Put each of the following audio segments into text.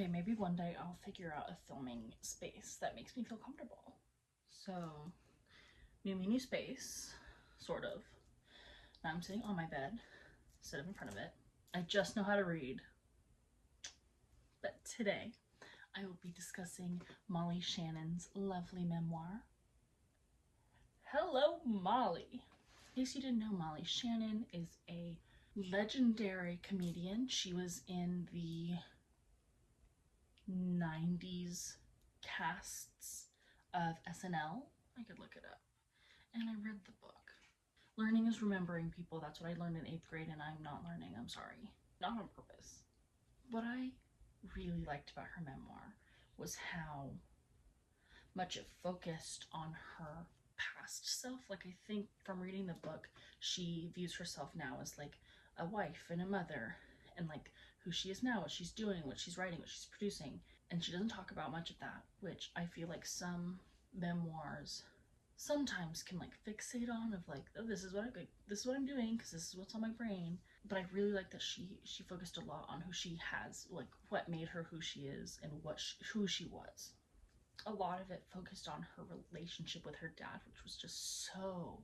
Okay, maybe one day I'll figure out a filming space that makes me feel comfortable. So, new space, sort of. Now I'm sitting on my bed, instead of in front of it. I just know how to read. But today, I will be discussing Molly Shannon's lovely memoir. Hello, Molly. In case you didn't know, Molly Shannon is a legendary comedian. She was in the 90s casts of SNL. I could look it up. And I read the book. Learning is remembering, people. That's what I learned in 8th grade, and I'm not learning. I'm sorry. Not on purpose. What I really liked about her memoir was how much it focused on her past self. Like, I think from reading the book, she views herself now as like a wife and a mother, and like who she is now, what she's doing, what she's writing, what she's producing. And she doesn't talk about much of that, which I feel like some memoirs sometimes can like fixate on, of like, oh, this is what I'm doing because this is what's on my brain. But I really like that she focused a lot on who she has, like what made her who she is, and who she was. A lot of it focused on her relationship with her dad, which was just so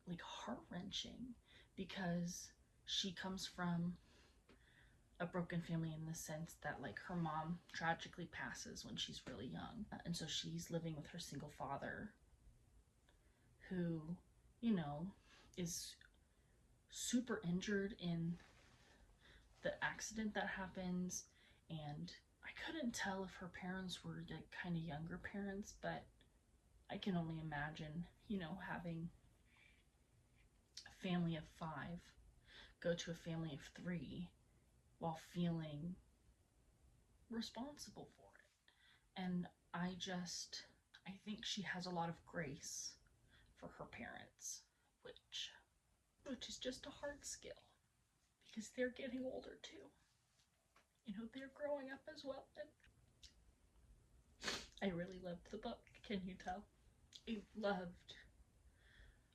like heart-wrenching, because she comes from a broken family in the sense that like her mom tragically passes when she's really young, and so she's living with her single father, who, you know, is super injured in the accident that happens. And I couldn't tell if her parents were like kind of younger parents, but I can only imagine, you know, having a family of 5 go to a family of 3 while feeling responsible for it. And I think she has a lot of grace for her parents, which is just a hard skill, because they're getting older too. You know, they're growing up as well. And I really loved the book. Can you tell? I loved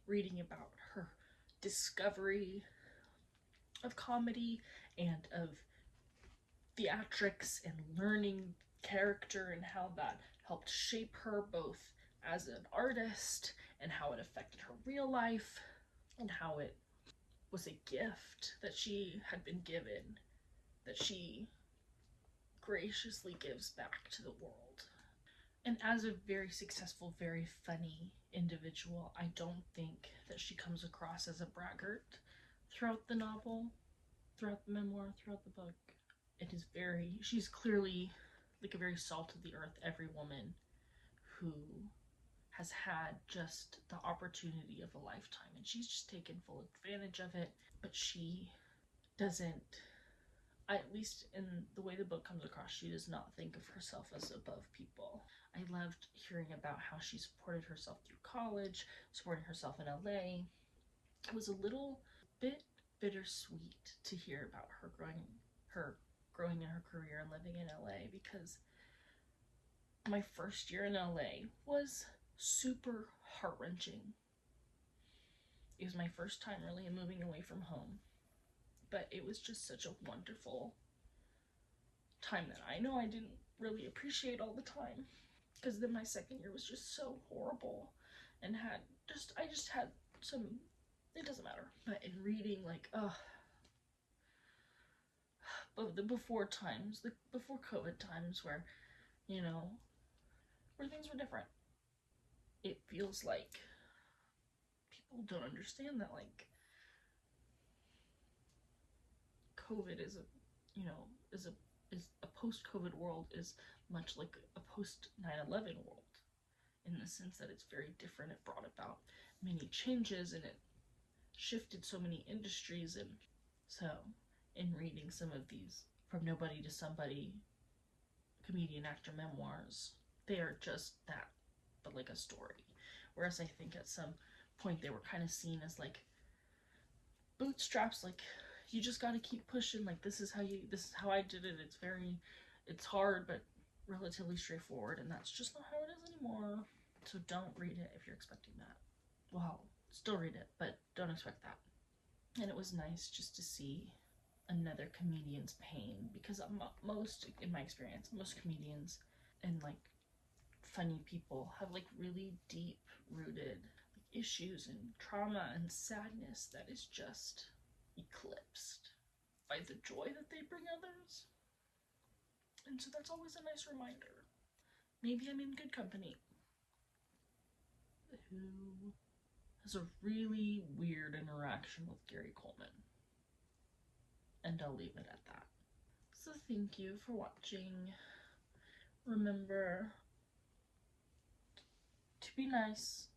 reading about her discovery of comedy and of theatrics, and learning character, and how that helped shape her both as an artist, and how it affected her real life, and how it was a gift that she had been given, that she graciously gives back to the world. And as a very successful, very funny individual, I don't think that she comes across as a braggart throughout the novel, throughout the memoir, throughout the book. She's clearly like a very salt of the earth, every woman who has had just the opportunity of a lifetime, and she's just taken full advantage of it. But she doesn't, at least in the way the book comes across, she does not think of herself as above people. I loved hearing about how she supported herself through college, supporting herself in LA. It was a little bit bittersweet to hear about her growing in her career and living in LA, because my first year in LA was super heart-wrenching. It was my first time really moving away from home, but it was just such a wonderful time that I know I didn't really appreciate all the time, because then my second year was just so horrible, and I just had some, it doesn't matter. But in reading, like, the before times, the before COVID times, where, you know, where things were different, it feels like people don't understand that, like, COVID is a post-COVID world is much like a post 9/11 world, in the sense that it's very different. It brought about many changes, and it shifted so many industries. And so in reading some of these From Nobody to Somebody comedian actor memoirs, they are just that, but like a story. Whereas I think at some point they were kind of seen as like bootstraps, like, you just got to keep pushing, like, this is how I did it. It's hard, but relatively straightforward, and that's just not how it is anymore. So don't read it if you're expecting that. Well, still read it, but don't expect that. And it was nice just to see another comedian's pain, because most, in my experience, most comedians and like funny people have like really deep rooted issues and trauma and sadness that is just eclipsed by the joy that they bring others. And so that's always a nice reminder. Maybe I'm in good company. Who has a really weird interaction with Gary Coleman. And I'll leave it at that. So thank you for watching. Remember to be nice,